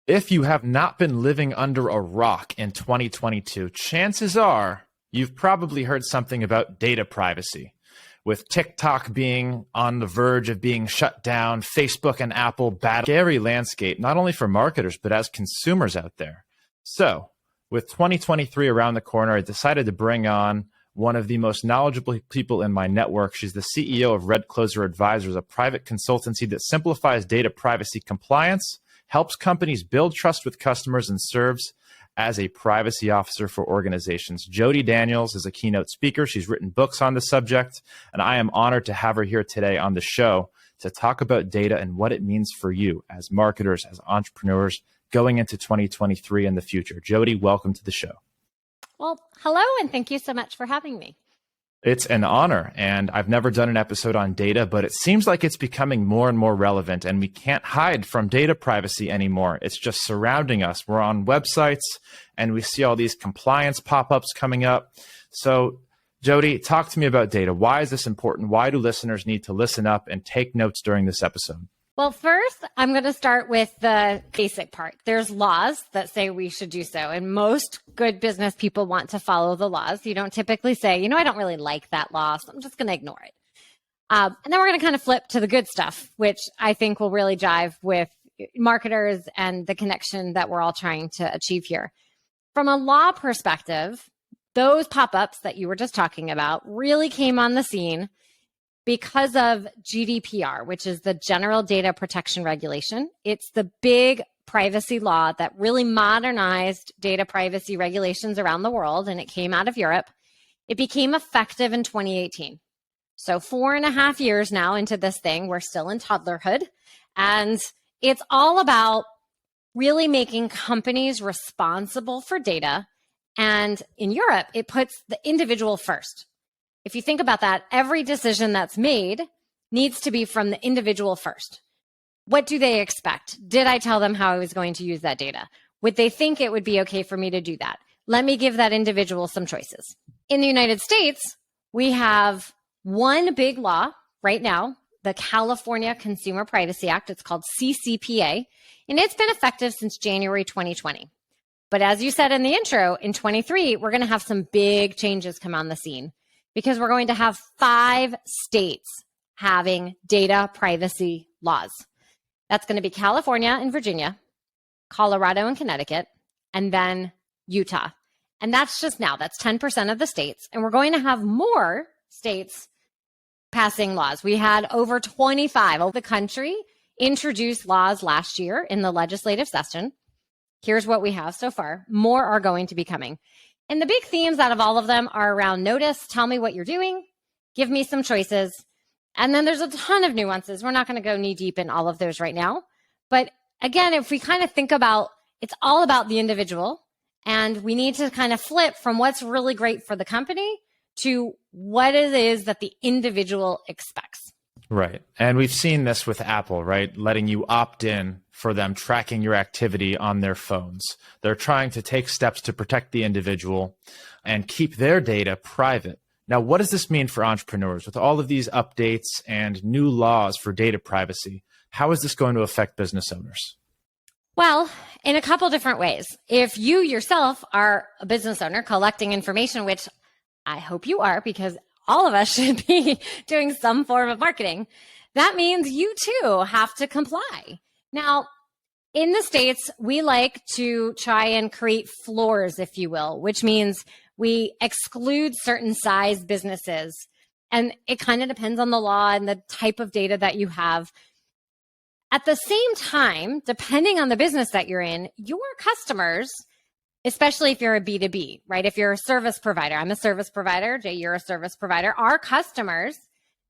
If you have not been living under a rock in 2022, chances are you've probably heard something about data privacy. With TikTok being on the verge of being shut down, Facebook and Apple battle, scary landscape, not only for marketers, but as consumers out there. So, with 2023 around the corner, I decided to bring on one of the most knowledgeable people in my network. She's the CEO of Red Closer Advisors, a private consultancy that simplifies data privacy compliance, helps companies build trust with customers, and serves as a privacy officer for organizations. Jodi Daniels is a keynote speaker. She's written books on the subject, and I am honored to have her here today on the show to talk about data and what it means for you as marketers, as entrepreneurs going into 2023 and the future. Jodi, welcome to the show. Well, hello, and thank you so much for having me. It's an honor, and I've never done an episode on data, but it seems like it's becoming more and more relevant, and we can't hide from data privacy anymore. It's just surrounding us. We're on websites, and we see all these compliance pop-ups coming up. So, Jodi, talk to me about data. Why is this important? Why do listeners need to listen up and take notes during this episode? Well, first, I'm going to start with the basic part. There's laws that say we should do so, and most good business people want to follow the laws. You don't typically say, I don't really like that law, so I'm just going to ignore it. And then we're going to kind of flip to the good stuff, which I think will really jive with marketers and the connection that we're all trying to achieve here. From a law perspective, those pop-ups that you were just talking about really came on the scene because of GDPR, which is the General Data Protection Regulation. It's the big privacy law that really modernized data privacy regulations around the world, and it came out of Europe. It became effective in 2018. So 4.5 years now into this thing, we're still in toddlerhood, and it's all about really making companies responsible for data. And in Europe, it puts the individual first. If you think about that, every decision that's made needs to be from the individual first. What do they expect? Did I tell them how I was going to use that data? Would they think it would be okay for me to do that? Let me give that individual some choices. In the United States, we have one big law right now, the California Consumer Privacy Act. It's called CCPA, and it's been effective since January 2020. But as you said in the intro, in 23, we're going to have some big changes come on the scene, because we're going to have 5 states having data privacy laws. That's going to be California and Virginia, Colorado and Connecticut, and then Utah. And that's just now, that's 10% of the states. And we're going to have more states passing laws. We had over 25 of the country introduce laws last year in the legislative session. Here's what we have so far. More are going to be coming. And the big themes out of all of them are around notice, tell me what you're doing, give me some choices. And then there's a ton of nuances. We're not going to go knee deep in all of those right now. But again, if we kind of think about, it's all about the individual, and we need to kind of flip from what's really great for the company to what it is that the individual expects. Right. And we've seen this with Apple, right? Letting you opt in for them tracking your activity on their phones. They're trying to take steps to protect the individual and keep their data private. Now, what does this mean for entrepreneurs with all of these updates and new laws for data privacy? How is this going to affect business owners? Well, in a couple different ways. If you yourself are a business owner collecting information, which I hope you are, because all of us should be doing some form of marketing, that means you too have to comply. Now, in the States, we like to try and create floors, if you will, which means we exclude certain size businesses. And it kind of depends on the law and the type of data that you have. At the same time, depending on the business that you're in, your customers, especially if you're a B2B, right? If you're a service provider, I'm a service provider, Jay, you're a service provider. Our customers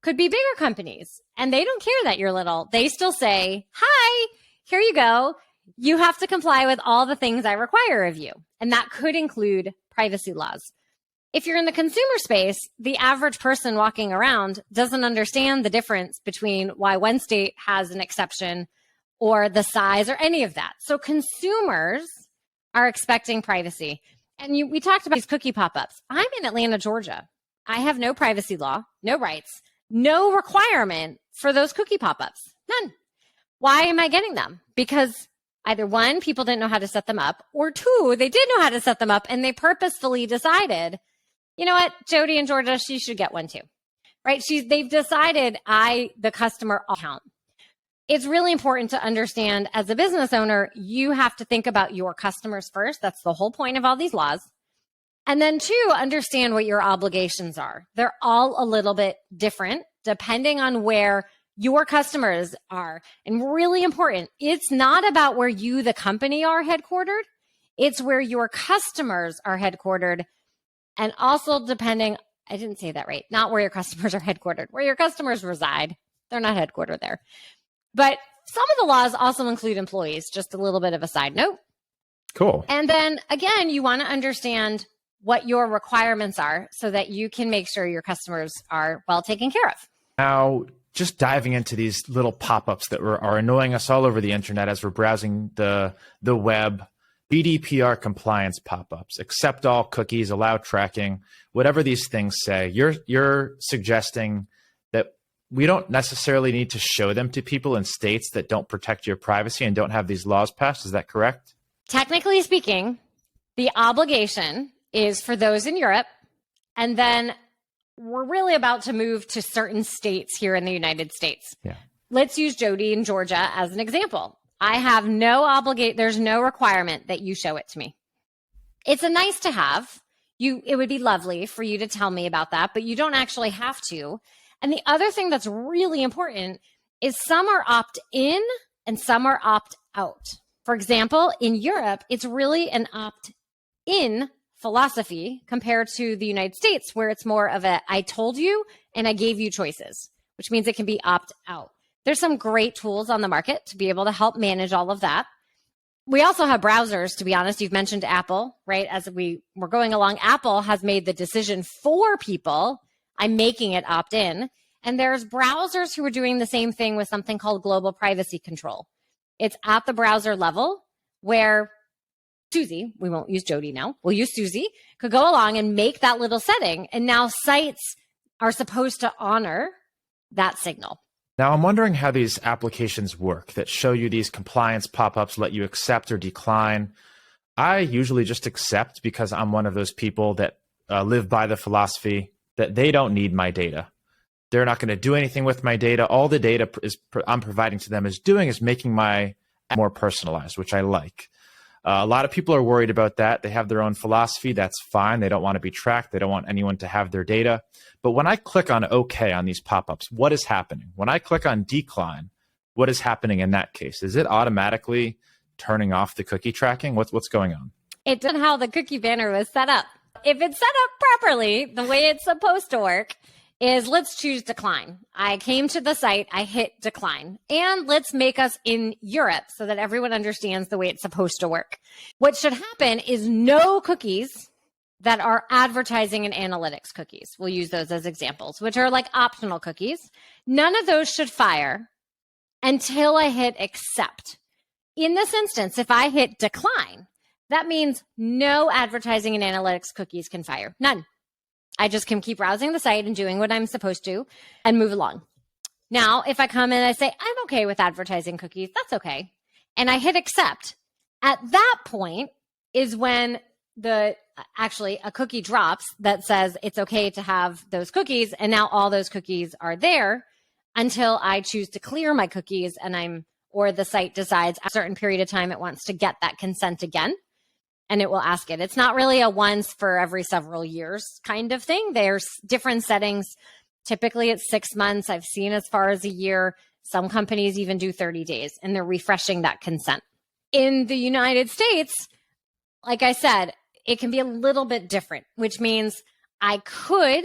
could be bigger companies, and they don't care that you're little. They still say, hi, here you go. You have to comply with all the things I require of you. And that could include privacy laws. If you're in the consumer space, the average person walking around doesn't understand the difference between why one state has an exception or the size or any of that. So consumers are expecting privacy. And we talked about these cookie pop-ups. I'm in Atlanta, Georgia. I have no privacy law, no rights, no requirement for those cookie pop-ups, none. Why am I getting them? Because Either one, people didn't know how to set them up, or two, they did know how to set them up and they purposefully decided, you know what, Jodi and Georgia, she should get one too, right? They've decided the customer account. It's really important to understand as a business owner, you have to think about your customers first. That's the whole point of all these laws. And then two, understand what your obligations are. They're all a little bit different depending on where your customers are. And really important, it's not about where you, the company, are headquartered. It's where your customers are headquartered. And also depending, I didn't say that right, not where your customers are headquartered, where your customers reside. They're not headquartered there. But some of the laws also include employees, just a little bit of a side note. Cool. And then again, you want to understand what your requirements are so that you can make sure your customers are well taken care of. Now, just diving into these little pop-ups that are annoying us all over the internet as we're browsing the web, GDPR compliance pop-ups, accept all cookies, allow tracking, whatever these things say, you're suggesting that we don't necessarily need to show them to people in states that don't protect your privacy and don't have these laws passed. Is that correct? Technically speaking, the obligation is for those in Europe, and then we're really about to move to certain states here in the United States. Yeah. Let's use Jodi and Georgia as an example. I have there's no requirement that you show it to me. It's a nice to have. It would be lovely for you to tell me about that, but you don't actually have to. And the other thing that's really important is some are opt-in and some are opt-out. For example, in Europe, it's really an opt-in philosophy compared to the United States, where it's more of I told you and I gave you choices, which means it can be opt-out. There's some great tools on the market to be able to help manage all of that. We also have browsers, to be honest. You've mentioned Apple, right? As we're going along, Apple has made the decision for people. I'm making it opt-in. And there's browsers who are doing the same thing with something called global privacy control. It's at the browser level where Susie, we won't use Jodi now, we'll use Susie, could go along and make that little setting. And now sites are supposed to honor that signal. Now, I'm wondering how these applications work that show you these compliance pop-ups, let you accept or decline. I usually just accept because I'm one of those people that live by the philosophy that they don't need my data. They're not going to do anything with my data. All the data I'm providing to them is making my app more personalized, which I like. A lot of people are worried about that. They have their own philosophy. That's fine. They don't want to be tracked. They don't want anyone to have their data. But when I click on OK on these pop-ups, what is happening? When I click on decline, what is happening in that case? Is it automatically turning off the cookie tracking? What's going on? It's on how the cookie banner was set up. If it's set up properly, the way it's supposed to work is let's choose decline. I came to the site, I hit decline, and let's make us in Europe so that everyone understands the way it's supposed to work. What should happen is no cookies that are advertising and analytics cookies. We'll use those as examples, which are like optional cookies. None of those should fire until I hit accept. In this instance, if I hit decline, that means no advertising and analytics cookies can fire. None. I just can keep browsing the site and doing what I'm supposed to and move along. Now, if I come in and I say, I'm okay with advertising cookies, that's okay. And I hit accept. At that point is when a cookie drops that says it's okay to have those cookies. And now all those cookies are there until I choose to clear my cookies or the site decides a certain period of time it wants to get that consent again. And it will ask it. It's not really a once for every several years kind of thing. There's different settings. Typically, it's 6 months. I've seen as far as a year. Some companies even do 30 days, and they're refreshing that consent. In the United States, like I said, it can be a little bit different, which means I could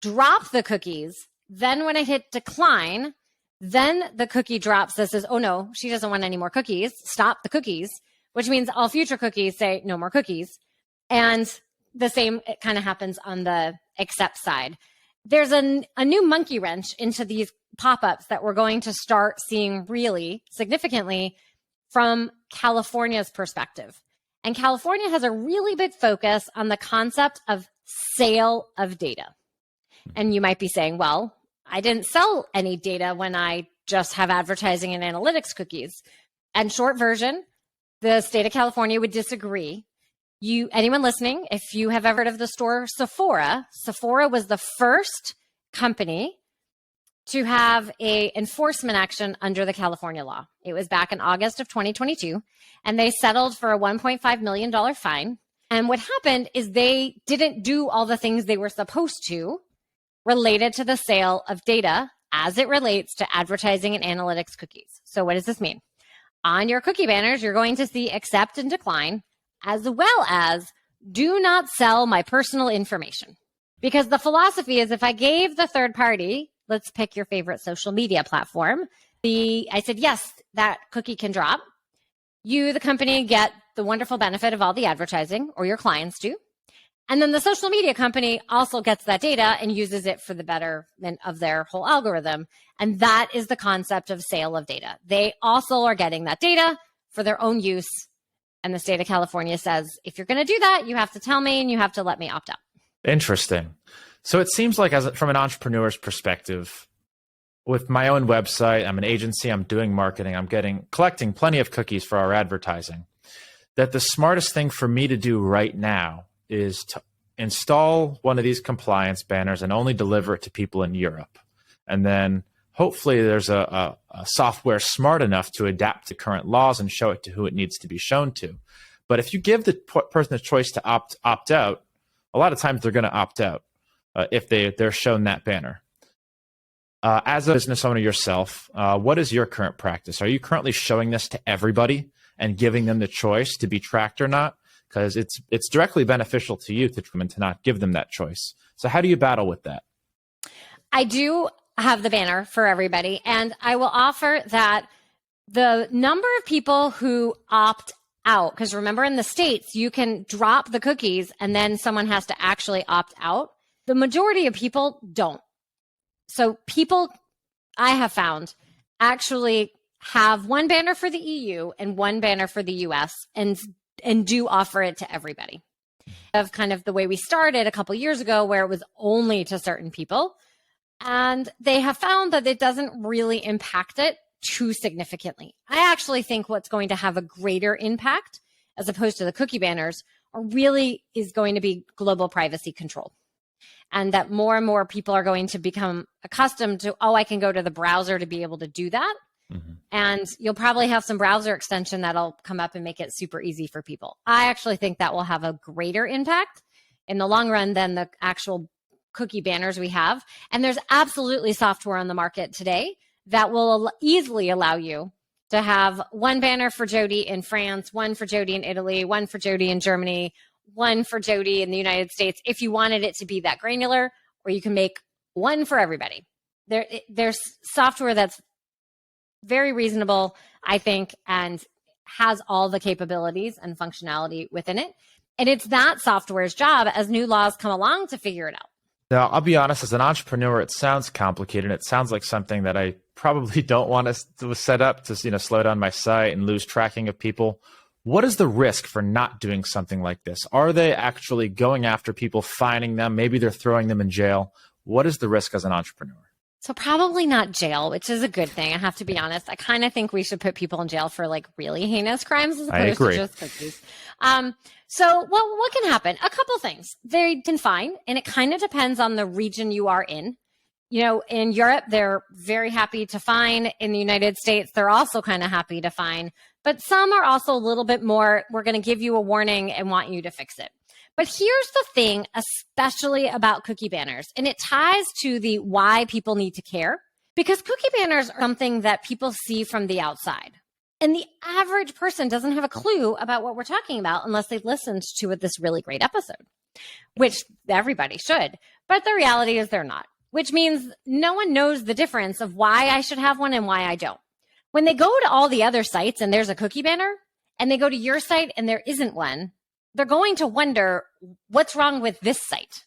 drop the cookies. Then when I hit decline, then the cookie drops that says, oh no, she doesn't want any more cookies. Stop the cookies. Which means all future cookies say no more cookies. And the same, it kind of happens on the accept side. There's a new monkey wrench into these pop-ups that we're going to start seeing really significantly from California's perspective. And California has a really big focus on the concept of sale of data. And you might be saying, well, I didn't sell any data when I just have advertising and analytics cookies. And short version, the state of California would disagree. Anyone listening, if you have ever heard of the store Sephora was the first company to have a enforcement action under the California law. It was back in August of 2022, and they settled for a $1.5 million fine. And what happened is they didn't do all the things they were supposed to related to the sale of data as it relates to advertising and analytics cookies. So what does this mean? On your cookie banners, you're going to see accept and decline, as well as do not sell my personal information. Because the philosophy is if I gave the third party, let's pick your favorite social media platform, I said, yes, that cookie can drop. You, the company, get the wonderful benefit of all the advertising, or your clients do. And then the social media company also gets that data and uses it for the betterment of their whole algorithm. And that is the concept of sale of data. They also are getting that data for their own use. And the state of California says, if you're going to do that, you have to tell me and you have to let me opt out. Interesting. So it seems like from an entrepreneur's perspective, with my own website, I'm an agency, I'm doing marketing, I'm collecting plenty of cookies for our advertising, that the smartest thing for me to do right now is to install one of these compliance banners and only deliver it to people in Europe. And then hopefully there's a software smart enough to adapt to current laws and show it to who it needs to be shown to. But if you give the person a choice to opt out, a lot of times they're going to opt out if they're shown that banner. As a business owner yourself, what is your current practice? Are you currently showing this to everybody and giving them the choice to be tracked or not? Because it's directly beneficial to you to not give them that choice. So how do you battle with that? I do have the banner for everybody, and I will offer that the number of people who opt out, because remember in the States, you can drop the cookies and then someone has to actually opt out. The majority of people don't. So people, I have found, actually have one banner for the EU and one banner for the US and do offer it to everybody. Of kind of the way we started a couple years ago, where it was only to certain people. And they have found that it doesn't really impact it too significantly. I actually think what's going to have a greater impact, as opposed to the cookie banners, really is going to be global privacy control. And that more and more people are going to become accustomed to, I can go to the browser to be able to do that. Mm-hmm. And you'll probably have some browser extension that'll come up and make it super easy for people. I actually think that will have a greater impact in the long run than the actual cookie banners we have. And there's absolutely software on the market today that will easily allow you to have one banner for Jodi in France, one for Jodi in Italy, one for Jodi in Germany, one for Jodi in the United States, if you wanted it to be that granular, or you can make one for everybody. There's software that's very reasonable, I think, and has all the capabilities and functionality within it. And it's that software's job as new laws come along to figure it out. Now, I'll be honest, as an entrepreneur, it sounds complicated. It sounds like something that I probably don't want to set up to, slow down my site and lose tracking of people. What is the risk for not doing something like this? Are they actually going after people, fining them? Maybe they're throwing them in jail. What is the risk as an entrepreneur? So probably not jail, which is a good thing. I have to be honest. I kind of think we should put people in jail for like really heinous crimes as opposed to just cookies. So what can happen? A couple things. They can fine, and it kind of depends on the region you are in. In Europe, they're very happy to fine. In the United States, they're also kind of happy to fine. But some are also a little bit more, we're going to give you a warning and want you to fix it. But here's the thing, especially about cookie banners, and it ties to the why people need to care, because cookie banners are something that people see from the outside. And the average person doesn't have a clue about what we're talking about unless they've listened to this really great episode, which everybody should. But the reality is they're not, which means no one knows the difference of why I should have one and why I don't. When they go to all the other sites and there's a cookie banner, and they go to your site and there isn't one, they're going to wonder, what's wrong with this site?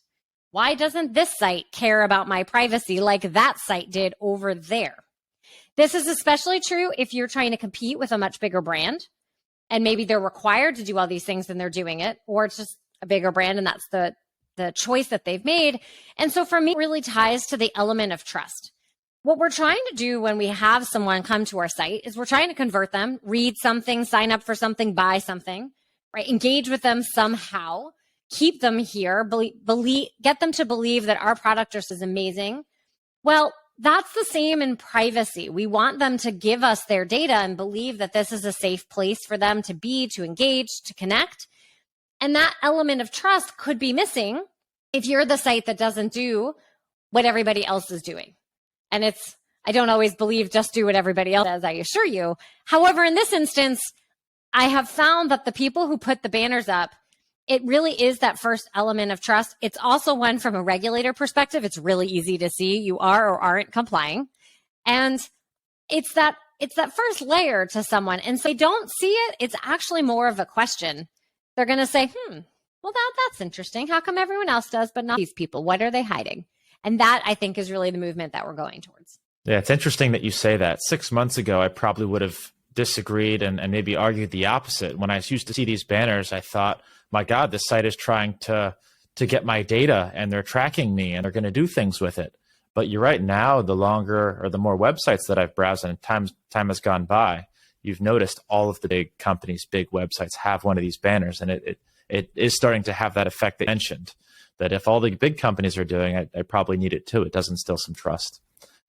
Why doesn't this site care about my privacy like that site did over there? This is especially true if you're trying to compete with a much bigger brand, and maybe they're required to do all these things and they're doing it, or it's just a bigger brand and that's the choice that they've made. And so for me, it really ties to the element of trust. what we're trying to do when we have someone come to our site is we're trying to convert them, read something, sign up for something, buy something, right? Engage with them somehow, keep them here, get them to believe that our product is amazing. Well, that's the same in privacy. We want them to give us their data and believe that this is a safe place for them to be, to engage, to connect. And that element of trust could be missing if you're the site that doesn't do what everybody else is doing. And I don't always believe just do what everybody else does, I assure you. However, in this instance, I have found that the people who put the banners up, it really is that first element of trust. It's also one from a regulator perspective. It's really easy to see you are or aren't complying. And it's that first layer to someone. And so they don't see it. It's actually more of a question. They're going to say, well, that's interesting. How come everyone else does, but not these people? What are they hiding? And that, I think, is really the movement that we're going towards. Yeah, it's interesting that you say that. 6 months ago, I probably would have disagreed and maybe argued the opposite. When I used to see these banners, I thought, my God, this site is trying to get my data and they're tracking me and they're going to do things with it. But you're right. Now, the longer or the more websites that I've browsed and time has gone by, you've noticed all of the big companies, big websites have one of these banners. And it is starting to have that effect that you mentioned, that if all the big companies are doing it, I probably need it too. It does instill some trust.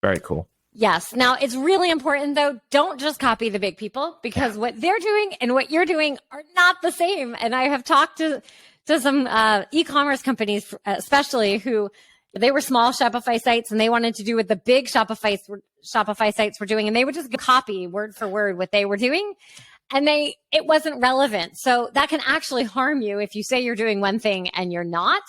Very cool. Yes. Now, it's really important, though, don't just copy the big people, because what they're doing and what you're doing are not the same. And I have talked to some e-commerce companies, especially, who they were small Shopify sites and they wanted to do what the big Shopify sites were doing. And they would just copy word for word what they were doing. And it wasn't relevant. So that can actually harm you if you say you're doing one thing and you're not.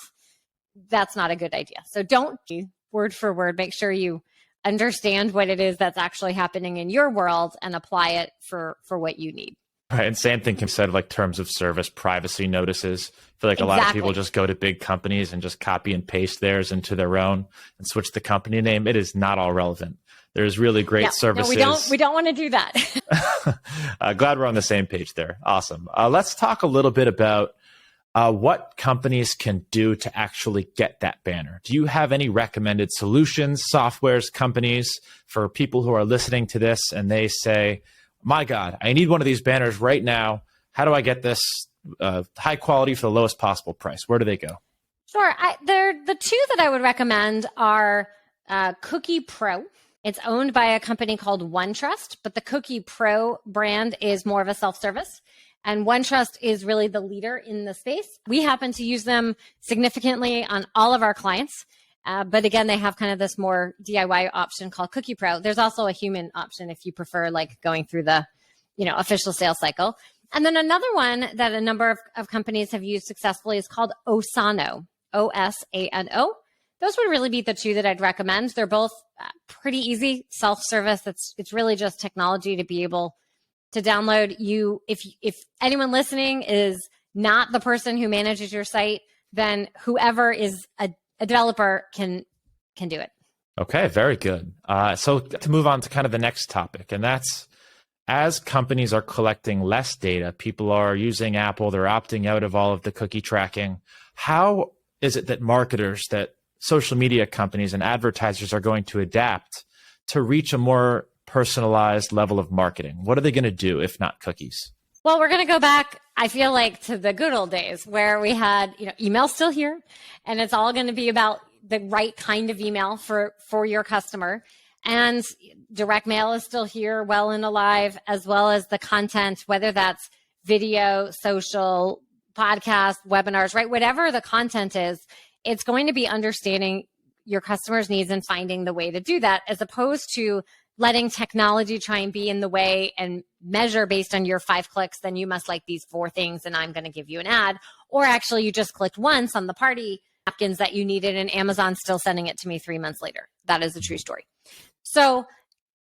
That's not a good idea. So don't do word for word. Make sure you understand what it is that's actually happening in your world and apply it for what you need. Right. And same thing can be said of like terms of service, privacy notices. I feel like a lot of people just go to big companies and just copy and paste theirs into their own and switch the company name. It is not all relevant. There's really great services. No, we don't want to do that. Glad we're on the same page there. Awesome. Let's talk a little bit about what companies can do to actually get that banner. Do you have any recommended solutions, softwares, companies for people who are listening to this and they say, my God, I need one of these banners right now. How do I get this high quality for the lowest possible price? Where do they go? Sure. The two that I would recommend are Cookie Pro. It's owned by a company called OneTrust, but the Cookie Pro brand is more of a self-service. And OneTrust is really the leader in the space. We happen to use them significantly on all of our clients. But again, they have kind of this more DIY option called Cookie Pro. There's also a human option if you prefer like going through the, official sales cycle. And then another one that a number of companies have used successfully is called Osano, Osano. Those would really be the two that I'd recommend. They're both pretty easy, self-service. It's really just technology to be able to download. If anyone listening is not the person who manages your site, then whoever is a developer can do it. Okay, very good. So to move on to kind of the next topic, and that's as companies are collecting less data, people are using Apple, they're opting out of all of the cookie tracking. How is it that marketers, that social media companies and advertisers are going to adapt to reach a more personalized level of marketing? What are they going to do if not cookies? Well, we're going to go back, I feel like, to the good old days where we had, email's still here, and it's all going to be about the right kind of email for your customer. And direct mail is still here, well and alive, as well as the content, whether that's video, social, podcast, webinars, right? Whatever the content is, it's going to be understanding your customers' needs and finding the way to do that, as opposed to letting technology try and be in the way and measure based on your 5 clicks, then you must like these 4 things and I'm going to give you an ad. Or actually you just clicked once on the party napkins that you needed and Amazon's still sending it to me 3 months later. That is a true story. So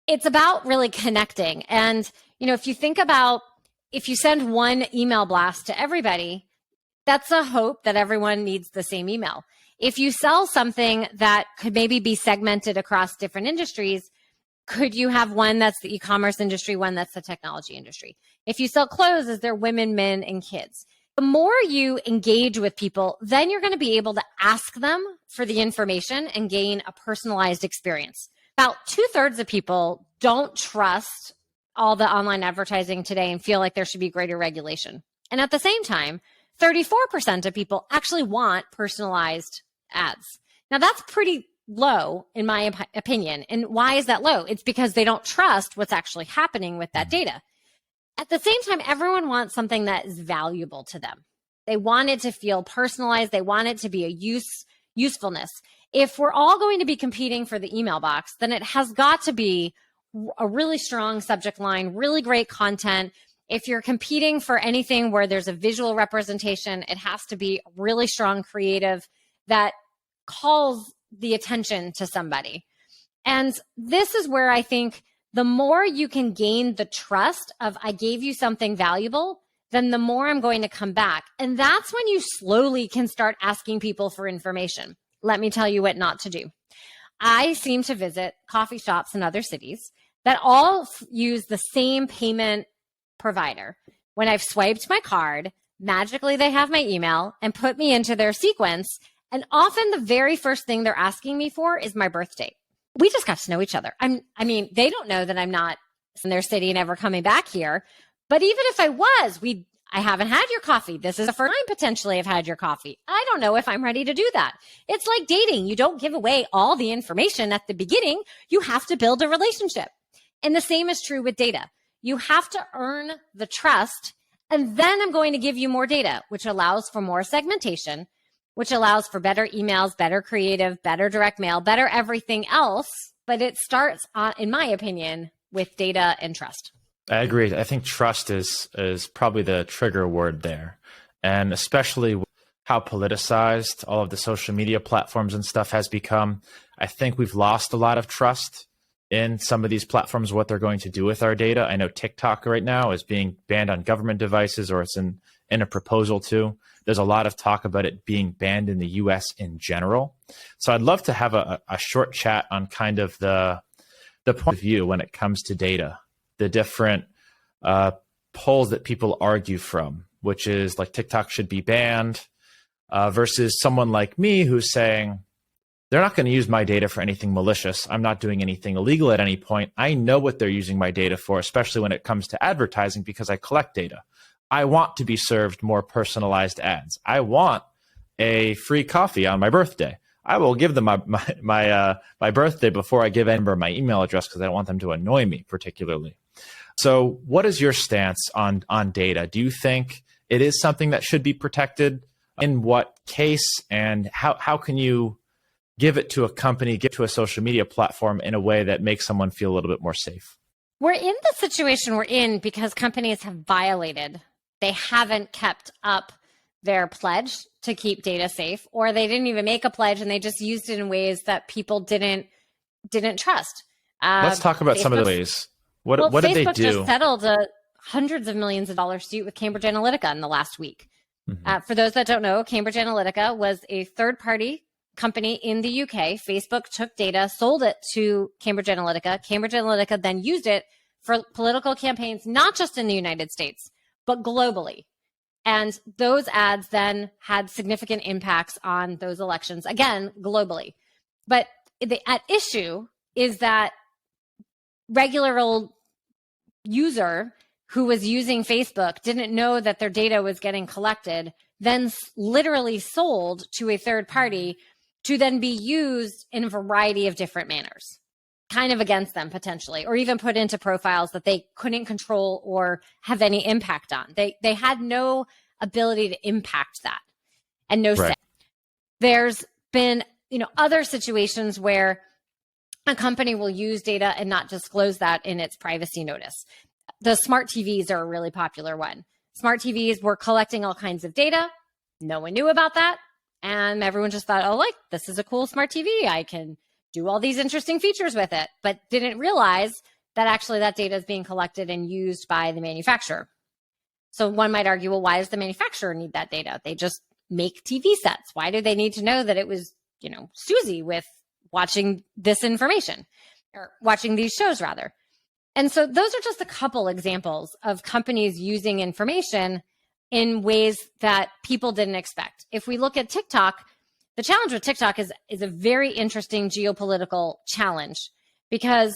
it's about really connecting. And, if you think about, if you send one email blast to everybody, that's a hope that everyone needs the same email. If you sell something that could maybe be segmented across different industries, could you have one that's the e-commerce industry, one that's the technology industry? If you sell clothes, is there women, men, and kids? The more you engage with people, then you're going to be able to ask them for the information and gain a personalized experience. About 2/3 of people don't trust all the online advertising today and feel like there should be greater regulation. And at the same time, 34% of people actually want personalized ads. Now, that's pretty low, in my opinion. And why is that low? It's because they don't trust what's actually happening with that data. At the same time, everyone wants something that is valuable to them. They want it to feel personalized. They want it to be a usefulness. If we're all going to be competing for the email box, then it has got to be a really strong subject line, really great content. If you're competing for anything where there's a visual representation, it has to be really strong creative that calls the attention to somebody. And this is where I think the more you can gain the trust of I gave you something valuable, then the more I'm going to come back. And that's when you slowly can start asking people for information. Let me tell you what not to do. I seem to visit coffee shops in other cities that all use the same payment provider. When I've swiped my card, magically they have my email and put me into their sequence. And often the very first thing they're asking me for is my birth date. We just got to know each other. I mean, they don't know that I'm not in their city and ever coming back here. But even if I was, I haven't had your coffee. This is the first time potentially I've had your coffee. I don't know if I'm ready to do that. It's like dating. You don't give away all the information at the beginning. You have to build a relationship. And the same is true with data. You have to earn the trust, and then I'm going to give you more data, which allows for more segmentation, which allows for better emails, better creative, better direct mail, better everything else. But it starts, in my opinion, with data and trust. I agree. I think trust is probably the trigger word there. And especially how politicized all of the social media platforms and stuff has become. I think we've lost a lot of trust in some of these platforms, what they're going to do with our data. I know TikTok right now is being banned on government devices, or it's in a proposal to. There's a lot of talk about it being banned in the US in general. So I'd love to have a short chat on kind of the point of view when it comes to data, the different polls that people argue from, which is like TikTok should be banned versus someone like me who's saying, they're not going to use my data for anything malicious. I'm not doing anything illegal at any point. I know what they're using my data for, especially when it comes to advertising, because I collect data. I want to be served more personalized ads. I want a free coffee on my birthday. I will give them my birthday before I give Amber my email address because I don't want them to annoy me particularly. So what is your stance on data? Do you think it is something that should be protected? In what case? And how can you give it to a company, give it to a social media platform in a way that makes someone feel a little bit more safe? We're in the situation we're in because companies have violated. They haven't kept up their pledge to keep data safe, or they didn't even make a pledge and they just used it in ways that people didn't trust. Let's talk about some of the ways. What did they do? Facebook just settled a hundreds of millions of dollars suit with Cambridge Analytica in the last week. Mm-hmm. For those that don't know, Cambridge Analytica was a third-party company in the UK. Facebook took data, sold it to Cambridge Analytica. Cambridge Analytica then used it for political campaigns, not just in the United States, but globally. And those ads then had significant impacts on those elections, again, globally. But at issue is that regular old user who was using Facebook didn't know that their data was getting collected, then literally sold to a third party to then be used in a variety of different manners, kind of against them potentially, or even put into profiles that they couldn't control or have any impact on. They had no ability to impact that and no say. There's been, other situations where a company will use data and not disclose that in its privacy notice. The smart TVs are a really popular one. Smart TVs were collecting all kinds of data. No one knew about that. And everyone just thought, oh, this is a cool smart TV. I can do all these interesting features with it, but didn't realize that actually that data is being collected and used by the manufacturer. So one might argue, well, why does the manufacturer need that data? They just make TV sets. Why do they need to know that it was, Susie with watching this information or watching these shows rather? And so those are just a couple examples of companies using information in ways that people didn't expect. If we look at TikTok, the challenge with TikTok is a very interesting geopolitical challenge Because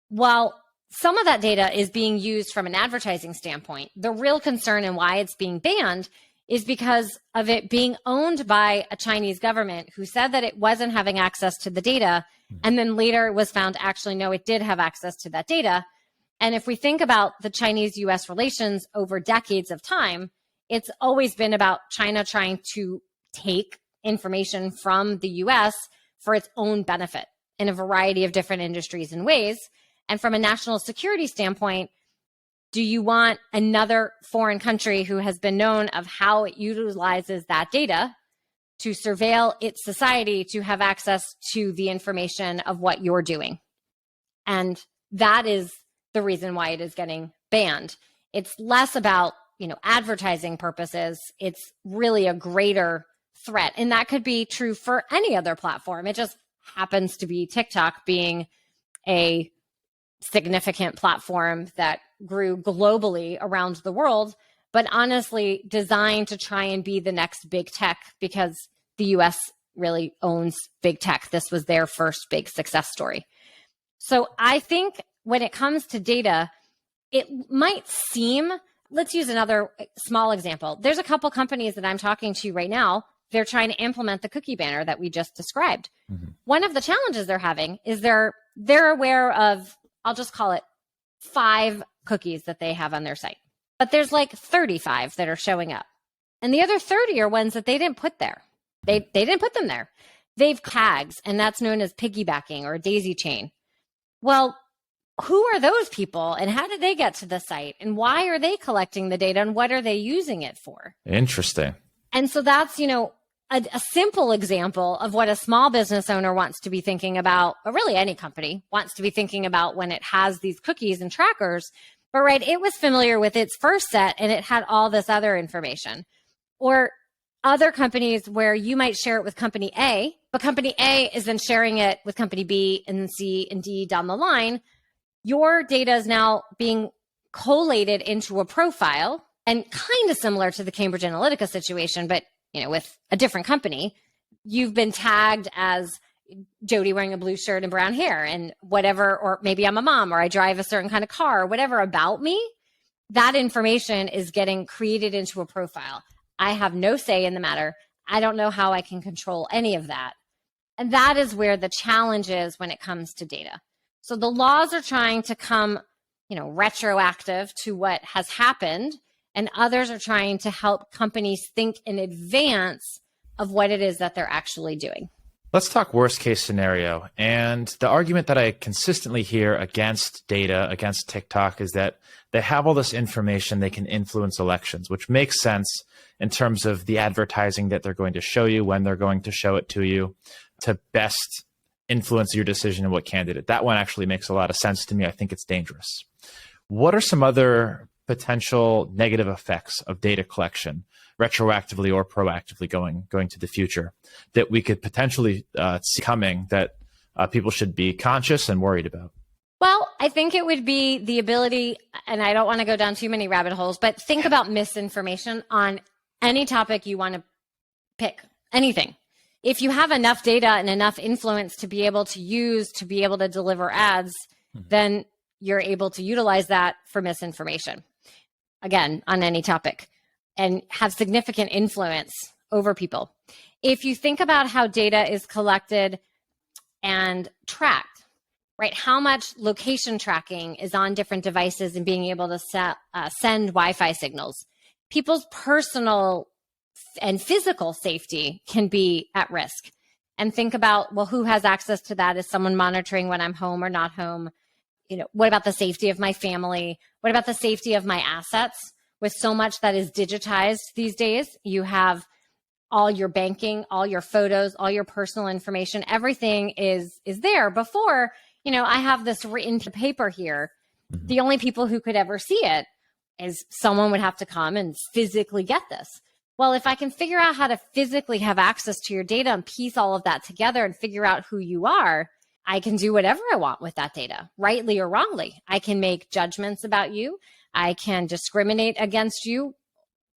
while some of that data is being used from an advertising standpoint, the real concern and why it's being banned is because of it being owned by a Chinese government who said that it wasn't having access to the data. And then later it was found actually, no, it did have access to that data. And if we think about the Chinese-US relations over decades of time, it's always been about China trying to take information from the US for its own benefit in a variety of different industries and ways. And from a national security standpoint, do you want another foreign country who has been known of how it utilizes that data to surveil its society to have access to the information of what you're doing? And that is the reason why it is getting banned. It's less about, advertising purposes. It's really a greater threat. And that could be true for any other platform. It just happens to be TikTok being a significant platform that grew globally around the world, but honestly designed to try and be the next big tech because the US really owns big tech. This was their first big success story. So I think when it comes to data, it might seem, let's use another small example. There's a couple companies that I'm talking to right now. They're trying to implement the cookie banner that we just described. Mm-hmm. One of the challenges they're having is they're aware of, I'll just call it 5 cookies that they have on their site. But there's like 35 that are showing up. And the other 30 are ones that they didn't put there. They didn't put them there. They've tags, and that's known as piggybacking or a daisy chain. Well, who are those people and how did they get to the site? And why are they collecting the data and what are they using it for? Interesting. And so that's, a simple example of what a small business owner wants to be thinking about, or really any company wants to be thinking about when it has these cookies and trackers. But right, it was familiar with its first set and it had all this other information. Or other companies where you might share it with company A, but company A is then sharing it with company B and C and D down the line. Your data is now being collated into a profile, and kind of similar to the Cambridge Analytica situation, but with a different company. You've been tagged as Jodi wearing a blue shirt and brown hair and whatever, or maybe I'm a mom or I drive a certain kind of car or whatever about me. That information is getting created into a profile. I have no say in the matter. I don't know how I can control any of that. And that is where the challenge is when it comes to data. So the laws are trying to come, retroactive to what has happened, and others are trying to help companies think in advance of what it is that they're actually doing. Let's talk worst case scenario. And the argument that I consistently hear against data, against TikTok, is that they have all this information, they can influence elections, which makes sense in terms of the advertising that they're going to show you, when they're going to show it to you, to best influence your decision in what candidate. That one actually makes a lot of sense to me. I think it's dangerous. What are some other potential negative effects of data collection, retroactively or proactively going to the future, that we could potentially see coming that people should be conscious and worried about? Well, I think it would be the ability, and I don't want to go down too many rabbit holes, but think about misinformation on any topic you want to pick, anything. If you have enough data and enough influence to be able to use, to be able to deliver ads, then you're able to utilize that for misinformation. Again, on any topic, and have significant influence over people. If you think about how data is collected and tracked, right? How much location tracking is on different devices and being able to send Wi-Fi signals. People's personal and physical safety can be at risk. And think about, well, who has access to that? Is someone monitoring when I'm home or not home? What about the safety of my family? What about the safety of my assets? With so much that is digitized these days, you have all your banking, all your photos, all your personal information, everything is there. Before, I have this written to paper here. Mm-hmm. The only people who could ever see it is someone would have to come and physically get this. Well, if I can figure out how to physically have access to your data and piece all of that together and figure out who you are, I can do whatever I want with that data, rightly or wrongly. I can make judgments about you. I can discriminate against you.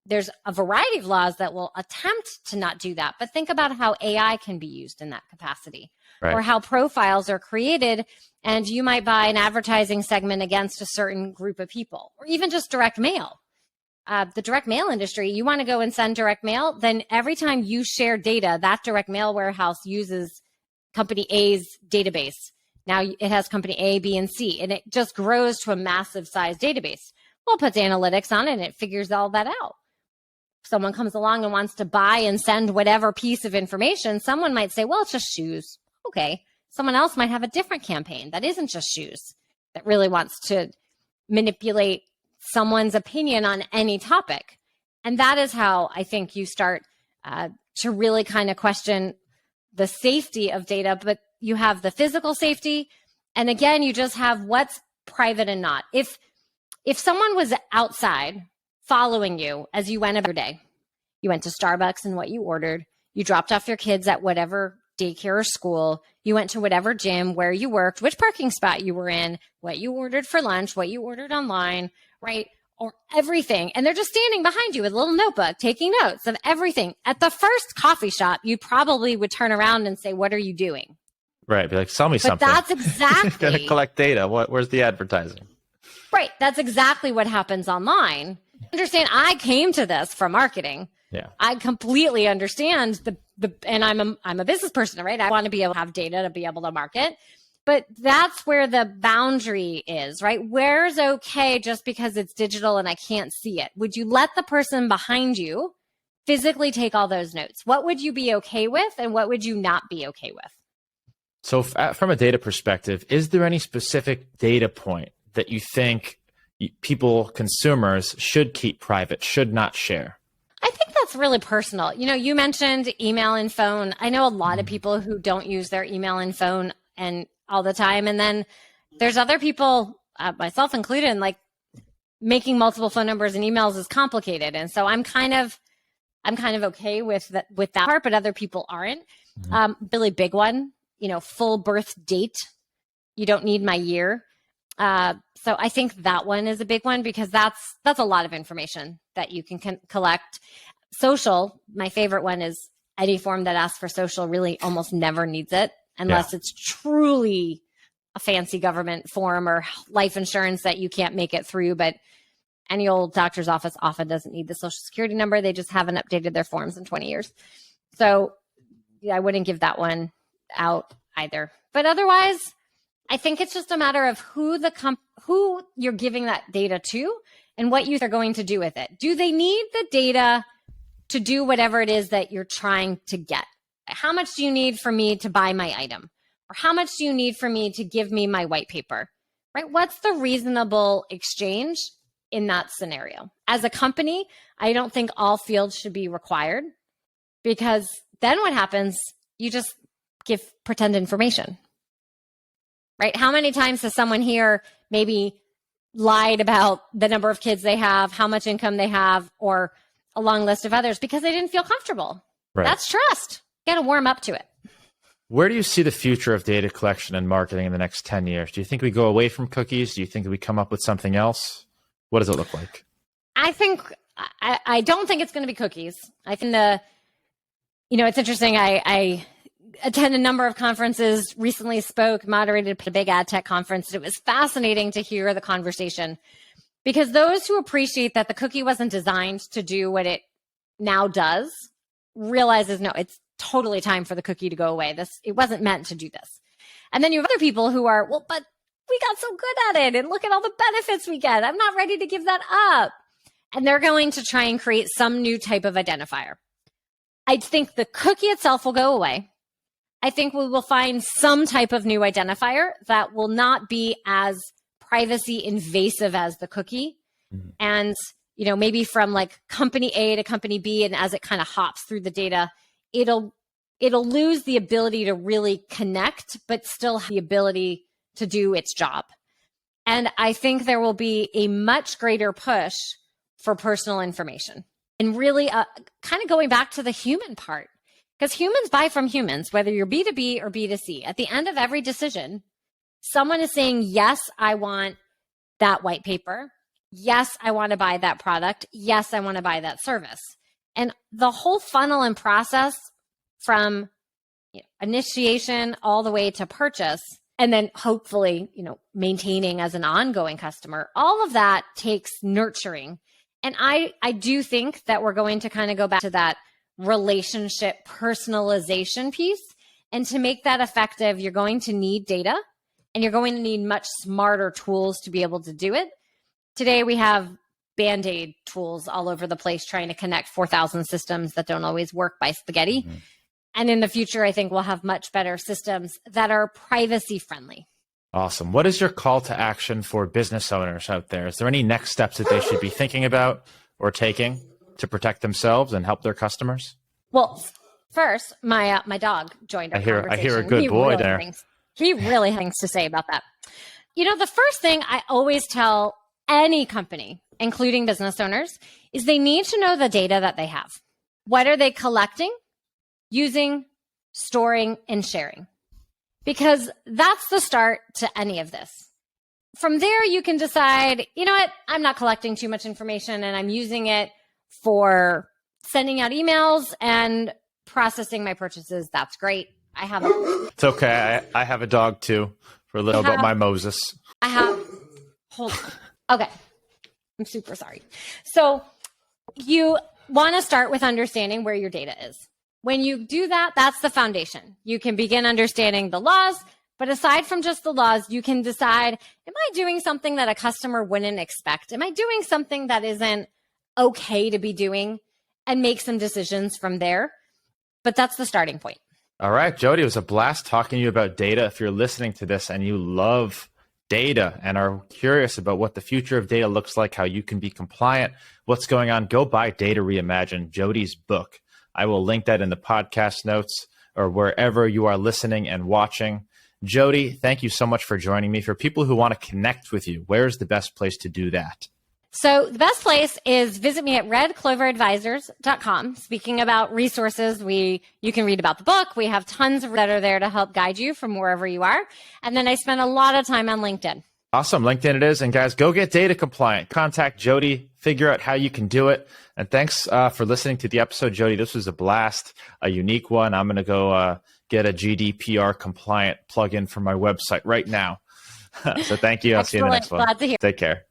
There's a variety of laws that will attempt to not do that. But think about how AI can be used in that capacity. or how profiles are created. And you might buy an advertising segment against a certain group of people, or even just direct mail. The direct mail industry, you want to go and send direct mail, then every time you share data, that direct mail warehouse uses company A's database. Now it has company A, B, and C, and it just grows to a massive size database. Well, it puts analytics on it, and it figures all that out. Someone comes along and wants to buy and send whatever piece of information, someone might say, well, it's just shoes. Okay. Someone else might have a different campaign that isn't just shoes, that really wants to manipulate someone's opinion on any topic. And that is how I think you start to really kind of question the safety of data, but you have the physical safety. And again, you just have what's private and not. If someone was outside following you as you went every day, you went to Starbucks and what you ordered, you dropped off your kids at whatever daycare or school, you went to whatever gym, where you worked, which parking spot you were in, what you ordered for lunch, what you ordered online, right? Or everything. And they're just standing behind you with a little notebook, taking notes of everything. At the first coffee shop, you probably would turn around and say, what are you doing? Right. Be like, sell me something. But that's exactly. Got to collect data. Where's the advertising? Right. That's exactly what happens online. Understand, I came to this from marketing. Yeah. I completely understand and I'm a business person, right? I want to be able to have data to be able to market. But that's where the boundary is, right? Where's okay just because it's digital and I can't see it? Would you let the person behind you physically take all those notes? What would you be okay with and what would you not be okay with? So from a data perspective, is there any specific data point that you think people, consumers, should keep private, should not share? I think that's really personal. You know, you mentioned email and phone. I know a lot of people who don't use their email and phone and all the time. And then there's other people, myself included, like making multiple phone numbers and emails is complicated. And so I'm kind of okay with that part, but other people aren't. Really big one, you know, full birth date. You don't need my year. So I think that one is a big one because that's a lot of information that you can collect. Social, my favorite one is any form that asks for social really almost never needs it unless it's truly a fancy government form or life insurance that you can't make it through. But any old doctor's office often doesn't need the social security number. They just haven't updated their forms in 20 years. So yeah, I wouldn't give that one out either. But otherwise, I think it's just a matter of who you're giving that data to and what you are going to do with it. Do they need the data to do whatever it is that you're trying to get? How much do you need for me to buy my item? Or how much do you need for me to give me my white paper? Right? What's the reasonable exchange in that scenario? As a company, I don't think all fields should be required because then what happens? You just give pretend information. Right? How many times has someone here maybe lied about the number of kids they have, how much income they have, or a long list of others because they didn't feel comfortable? Right. That's trust. You got to warm up to it. Where do you see the future of data collection and marketing in the next 10 years? Do you think we go away from cookies? Do you think we come up with something else? What does it look like? I don't think it's going to be cookies. I think it's interesting. I attend a number of conferences, recently moderated a big ad tech conference. It was fascinating to hear the conversation because those who appreciate that the cookie wasn't designed to do what it now does realizes, no, it's totally time for the cookie to go away. It wasn't meant to do this. And then you have other people who are, well, but we got so good at it and look at all the benefits we get. I'm not ready to give that up. And they're going to try and create some new type of identifier. I think the cookie itself will go away. I think we will find some type of new identifier that will not be as privacy invasive as the cookie. And, maybe from like company A to company B, and as it kind of hops through the data, it'll lose the ability to really connect, but still have the ability to do its job. And I think there will be a much greater push for personal information and really kind of going back to the human part. Because humans buy from humans, whether you're B2B or B2C. At the end of every decision, someone is saying, yes, I want that white paper. Yes, I want to buy that product. Yes, I want to buy that service. And the whole funnel and process from initiation all the way to purchase, and then hopefully, maintaining as an ongoing customer, all of that takes nurturing. And I do think that we're going to kind of go back to that relationship personalization piece. And to make that effective, you're going to need data, and you're going to need much smarter tools to be able to do it. Today, we have Band-Aid tools all over the place trying to connect 4,000 systems that don't always work by spaghetti. Mm-hmm. And in the future, I think we'll have much better systems that are privacy friendly. Awesome. What is your call to action for business owners out there? Is there any next steps that they should be thinking about or taking to protect themselves and help their customers? Well, first, my dog joined our conversation. I hear a good boy there. He really has things to say about that. The first thing I always tell any company, including business owners, is they need to know the data that they have. What are they collecting, using, storing, and sharing? Because that's the start to any of this. From there, you can decide, I'm not collecting too much information and I'm using it for sending out emails and processing my purchases. That's great. It's okay. I have a dog too, for a little about my Moses. Hold on. Okay. I'm super sorry. So you want to start with understanding where your data is. When you do that, that's the foundation. You can begin understanding the laws, but aside from just the laws, you can decide, am I doing something that a customer wouldn't expect? Am I doing something that isn't okay to be doing? And make some decisions from there. But that's the starting point. All right, Jodi, it was a blast talking to you about data. If you're listening to this and you love data and are curious about what the future of data looks like, how you can be compliant, what's going on, go buy Data Reimagined, Jodi's book. I will link that in the podcast notes or wherever you are listening and watching. Jodi, thank you so much for joining me. For people who want to connect with you, where's the best place to do that? So the best place is visit me at redcloveradvisors.com. Speaking about resources, you can read about the book. We have tons that are there to help guide you from wherever you are. And then I spend a lot of time on LinkedIn. Awesome. LinkedIn it is. And guys, go get data compliant. Contact Jodi, figure out how you can do it. And thanks for listening to the episode, Jodi. This was a blast, a unique one. I'm going to go get a GDPR compliant plugin for my website right now. So thank you. I'll see you in the next one. Glad to hear. Take care.